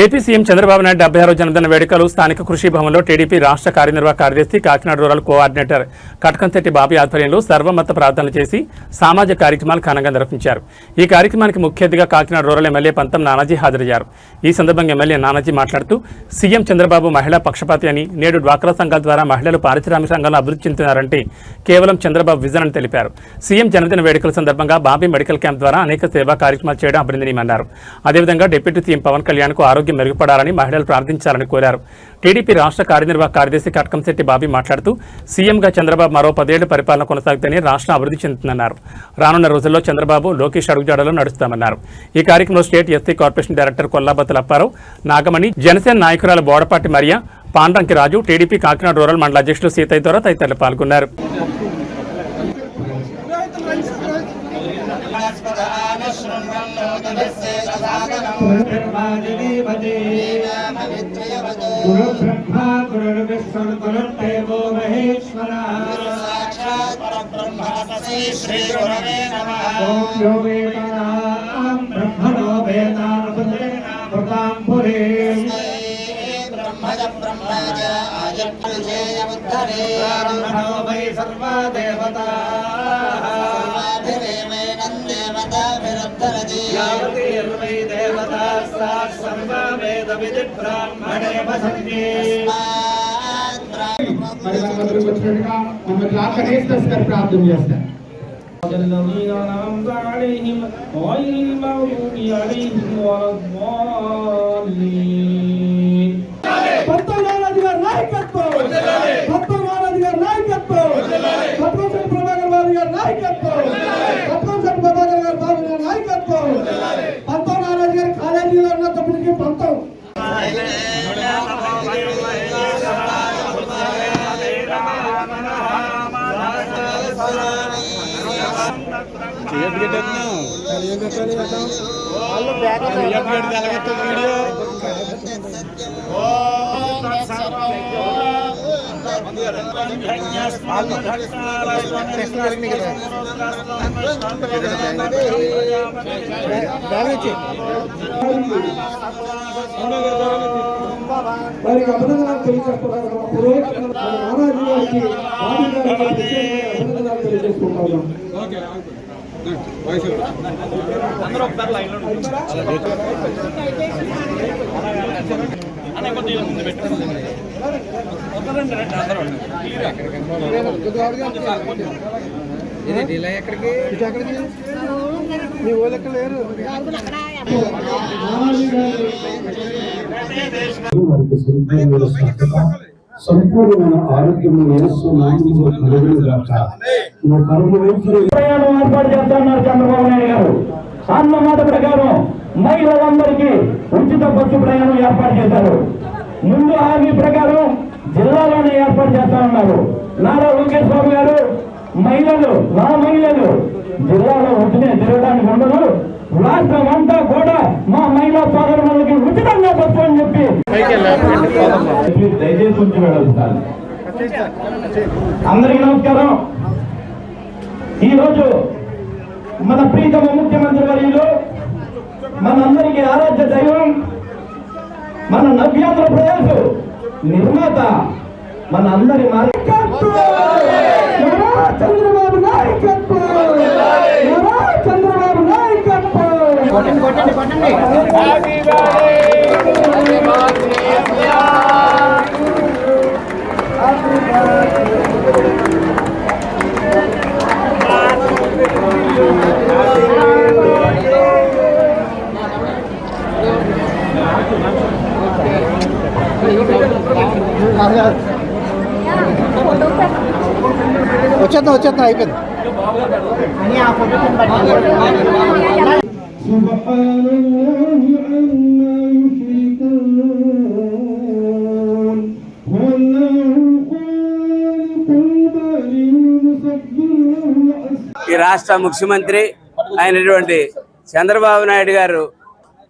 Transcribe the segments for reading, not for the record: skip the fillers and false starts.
AP CM Chandrababu Naidu 76వ జన్మదిన వేడుకలు స్థానిక కృషి భవన్లో టీడీపీ రాష్ట్ర కార్యనిర్వాహక కార్యదర్శి కాకినాడ రూరల్ కోఆర్డినేటర్ కటకంశెట్టి బాబీ ఆధ్వర్యంలో సర్వమత ప్రార్థనలు చేసి సామాజిక కార్యక్రమాలు ఘనంగా నిర్వహించారు. ఈ కార్యక్రమానికి ముఖ్య అతిథిగా కాకినాడ రూరల్ ఎమ్మెల్యే పంతం నానాజీ హాజరయ్యారు. ఈ సందర్భంగా ఎమ్మెల్యే నానాజీ మాట్లాడుతూ సీఎం చంద్రబాబు మహిళా పక్షపాతి అని, నేడు డ్వాక్రా సంఘాల ద్వారా మహిళలు పారిశ్రామిక రంగంలో అభివృద్ధి చెందుతున్నారంటే కేవలం చంద్రబాబు విజన్ అని తెలిపారు. సీఎం జన్మదిన వేడుకల సందర్భంగా బాబీ మెడికల్ క్యాంప్ ద్వారా అనేక సేవా కార్యక్రమాలు చేయడం అభినందనీయమన్నారు. అదేవిధంగా డిప్యూటీ సీఎం పవన్ కళ్యాణ్కు ఆరోగ్యం మెరుగుపడాలని మహిళలు ప్రార్థించాలని కోరారు. టీడీపీ రాష్ట్ర కార్యనిర్వాహక కార్యదర్శి కటకంశెట్టి బాబీ మాట్లాడుతూ సీఎంగా చంద్రబాబు మరో 10 ఏళ్ల పరిపాలన కొనసాగితేనే రాష్ట్రం అభివృద్ధి చెందుతుందన్నారు. రానున్న రోజుల్లో చంద్రబాబు లోకేష్ అడుగుజాడలో నడుస్తామన్నారు. ఈ కార్యక్రమంలో state SC corporation director Kollabathula Apparao, Nagamani, Janasena నాయకురాలు Bodapati Maria, Pandranki Raju, TDP Kakinada rural మండల అధ్యక్షులు సీతయ్య ద్వారా తదితరులు పాల్గొన్నారు. సంపూర్ణమైన ఆరోగ్యం ఏర్పాటు చేస్తున్నారు చంద్రబాబు నాయుడు గారు. అన్న మాట ప్రకారం మహిళలందరికీ ఉచిత బస్సు ప్రయాణం ఏర్పాటు చేశారు. ముందు హామీ ప్రకారం జిల్లాలోనే ఏర్పాటు చేస్తా ఉన్నారు. నారా లోకేష్ బాబు గారు మహిళలు జిల్లాలో ఉంటేనే తిరగడానికి ఉండదు, రాష్ట్రం అంతా కూడా మా మహిళా సోదరులకి ఉచితంగా బస్సు అని చెప్పి దయచేసి ఉంచి వెళ్ళాలి. అందరికీ నమస్కారం. ఈరోజు మన ప్రీతమ ముఖ్యమంత్రి వర్యులు, మనందరికీ ఆరాధ్య దైవం, మన నవ్యాంధ్రప్రదేశ్ నిర్మాత, మన అందరి చంద్రబాబు నాయకత్వం, చంద్రబాబు నాయకత్వం. వచ్చేద్దాం అయిపోయింది. ఈ రాష్ట్ర ముఖ్యమంత్రి అయినటువంటి చంద్రబాబు నాయుడు గారు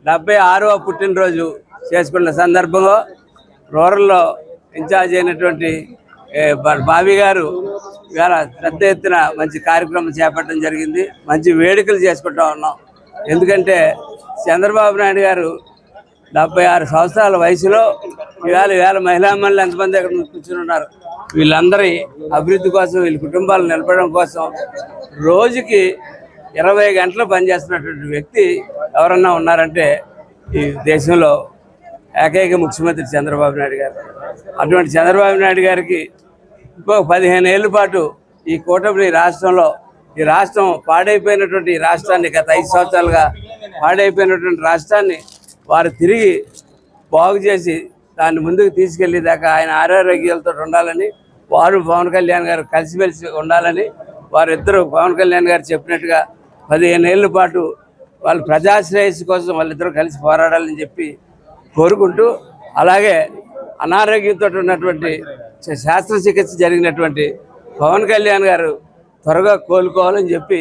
76వ పుట్టినరోజు చేసుకున్న సందర్భంలో రూరల్లో ఇన్ఛార్జ్ అయినటువంటి బాబీ గారు ఇవాళ పెద్ద ఎత్తున మంచి కార్యక్రమం చేపట్టడం జరిగింది. మంచి వేడుకలు చేసుకుంటా ఉన్నాం. ఎందుకంటే చంద్రబాబు నాయుడు గారు 76 సంవత్సరాల వయసులో వేల మహిళా మండలి ఎంతమంది అక్కడ కూర్చుని ఉన్నారు. వీళ్ళందరి అభివృద్ధి కోసం, వీళ్ళ కుటుంబాలను నిలపడం కోసం రోజుకి 20 గంటలు పనిచేస్తున్నటువంటి వ్యక్తి ఎవరన్నా ఉన్నారంటే ఈ దేశంలో ఏకైక ముఖ్యమంత్రి చంద్రబాబు నాయుడు గారు. అటువంటి చంద్రబాబు నాయుడు గారికి ఇంకో 15 ఏళ్ళ పాటు ఈ కూటమి రాష్ట్రంలో, ఈ రాష్ట్రం పాడైపోయినటువంటి ఈ రాష్ట్రాన్ని, గత 5 సంవత్సరాలుగా పాడైపోయినటువంటి రాష్ట్రాన్ని వారు తిరిగి బాగు చేసి దాన్ని ముందుకు తీసుకెళ్లేదాకా ఆయన ఆరోగ్యాలతో ఉండాలని, వారు పవన్ కళ్యాణ్ గారు కలిసిమెలిసి ఉండాలని, వారిద్దరూ పవన్ కళ్యాణ్ గారు చెప్పినట్టుగా 15 ఏళ్ళ పాటు వాళ్ళు ప్రజాశ్రేయస్సు కోసం వాళ్ళిద్దరూ కలిసి పోరాడాలని చెప్పి కోరుకుంటూ, అలాగే అనారోగ్యంతో ఉన్నటువంటి శస్త్రచికిత్స జరిగినటువంటి పవన్ కళ్యాణ్ గారు త్వరగా కోలుకోవాలని చెప్పి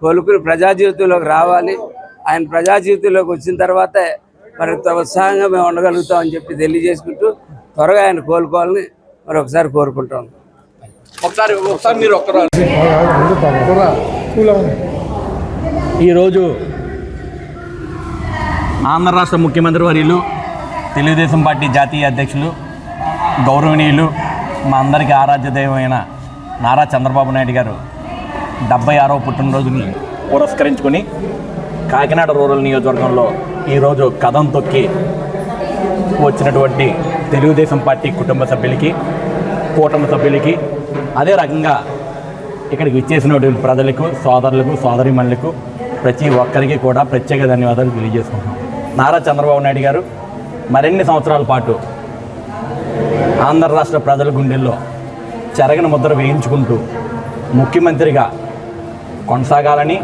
కోలుకుని ప్రజా జీవితంలోకి రావాలి. ఆయన ప్రజా జీవితంలోకి వచ్చిన తర్వాతే మరింత ఉత్సాహంగా మేము ఉండగలుగుతామని చెప్పి తెలియజేసుకుంటూ త్వరగా ఆయన కోలుకోవాలని మరొకసారి కోరుకుంటాం. ఈరోజు ఆంధ్ర రాష్ట్ర ముఖ్యమంత్రి వర్యులు, తెలుగుదేశం పార్టీ జాతీయ అధ్యక్షులు, గౌరవనీయులు, మా అందరికీ ఆరాధ్య దైవమైన నారా చంద్రబాబు నాయుడు గారు 76వ పుట్టినరోజుని పురస్కరించుకొని కాకినాడ రూరల్ నియోజకవర్గంలో ఈరోజు కదం తొక్కి వచ్చినటువంటి తెలుగుదేశం పార్టీ కుటుంబ సభ్యులకి, కూటమి సభ్యులకి, అదే రకంగా ఇక్కడికి ఇచ్చేసినటువంటి ప్రజలకు, సోదరులకు, సోదరీమణులకు ప్రతి ఒక్కరికి కూడా ప్రత్యేక ధన్యవాదాలు తెలియజేసుకుంటున్నాం. నారా చంద్రబాబు నాయుడు గారు మరిన్ని సంవత్సరాల పాటు ఆంధ్ర రాష్ట్ర ప్రజల గుండెల్లో చెరగని ముద్ర వేయించుకుంటూ ముఖ్యమంత్రిగా కొనసాగాలని,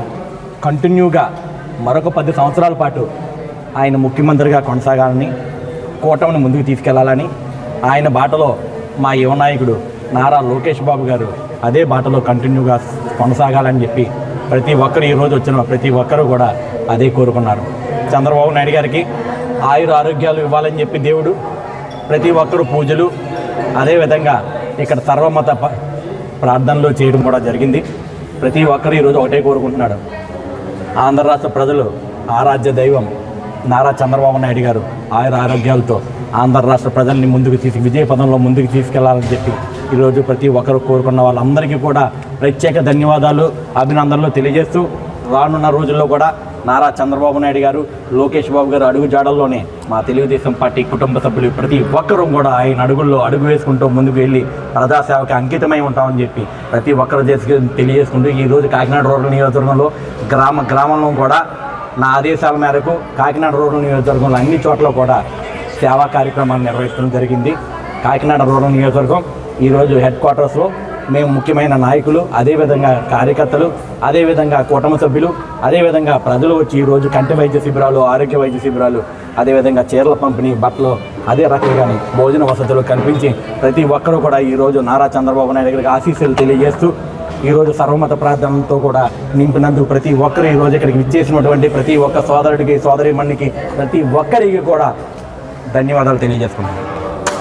కంటిన్యూగా మరొక 10 సంవత్సరాల పాటు ఆయన ముఖ్యమంత్రిగా కొనసాగాలని, కూటమిని ముందుకు తీసుకెళ్లాలని, ఆయన బాటలో మా యువ నాయకుడు నారా లోకేష్ బాబు గారు అదే బాటలో కంటిన్యూగా కొనసాగాలని చెప్పి ప్రతి ఒక్కరు, ఈరోజు వచ్చిన ప్రతి ఒక్కరు కూడా అదే కోరుకున్నారు. చంద్రబాబు నాయుడు గారికి ఆరోగ్యాలు ఇవ్వాలని చెప్పి దేవుడు ప్రతి ఒక్కరు పూజలు, అదేవిధంగా ఇక్కడ సర్వమత ప్రార్థనలు చేయడం కూడా జరిగింది. ప్రతి ఒక్కరు ఈరోజు ఒకటే కోరుకుంటున్నాడు, ఆంధ్ర రాష్ట్ర ప్రజలు ఆరాధ్య దైవం నారా చంద్రబాబు నాయుడు గారు ఆరోగ్యాలతో ఆంధ్ర రాష్ట్ర ప్రజల్ని ముందుకు విజయ పదంలో ముందుకు తీసుకెళ్లాలని చెప్పి ఈరోజు ప్రతి ఒక్కరు కోరుకున్న వాళ్ళందరికీ కూడా ప్రత్యేక ధన్యవాదాలు, అభినందనలు తెలియజేస్తూ, రానున్న రోజుల్లో కూడా నారా చంద్రబాబు నాయుడు గారు, లోకేష్ బాబు గారు అడుగు జాడల్లోనే మా తెలుగుదేశం పార్టీ కుటుంబ సభ్యులు ప్రతి ఒక్కరూ కూడా ఆయన అడుగుల్లో అడుగు వేసుకుంటూ ముందుకు వెళ్ళి ప్రజాసేవకి అంకితమై ఉంటామని చెప్పి ప్రతి ఒక్కరు తెలియజేసుకుంటూ ఈరోజు కాకినాడ రూరల్ నియోజకవర్గంలో గ్రామంలో కూడా నా ఆదేశాల మేరకు కాకినాడ రూరల్ నియోజకవర్గంలో అన్ని చోట్ల కూడా సేవా కార్యక్రమాలు నిర్వహించడం జరిగింది. కాకినాడ రూరల్ నియోజకవర్గం ఈరోజు హెడ్ క్వార్టర్స్లో మేము ముఖ్యమైన నాయకులు, అదేవిధంగా కార్యకర్తలు, అదేవిధంగా కూటమి సభ్యులు, అదేవిధంగా ప్రజలు వచ్చి ఈరోజు కంటి వైద్య శిబిరాలు, ఆరోగ్య వైద్య శిబిరాలు, అదేవిధంగా చీరల పంపిణీ, బట్టలు, అదే రకంగానే భోజన వసతులు కల్పించి ప్రతి ఒక్కరూ కూడా ఈరోజు నారా చంద్రబాబు నాయుడు గారికి ఆశీస్సులు తెలియజేస్తూ ఈరోజు సర్వమత ప్రార్థనలతో కూడా నింపినందుకు ప్రతి ఒక్కరు ఈరోజు ఇక్కడికి విచ్చేసినటువంటి ప్రతి ఒక్క సోదరుడికి, సోదరీమణికి, ప్రతి ఒక్కరికి కూడా ధన్యవాదాలు తెలియజేసుకున్నాను.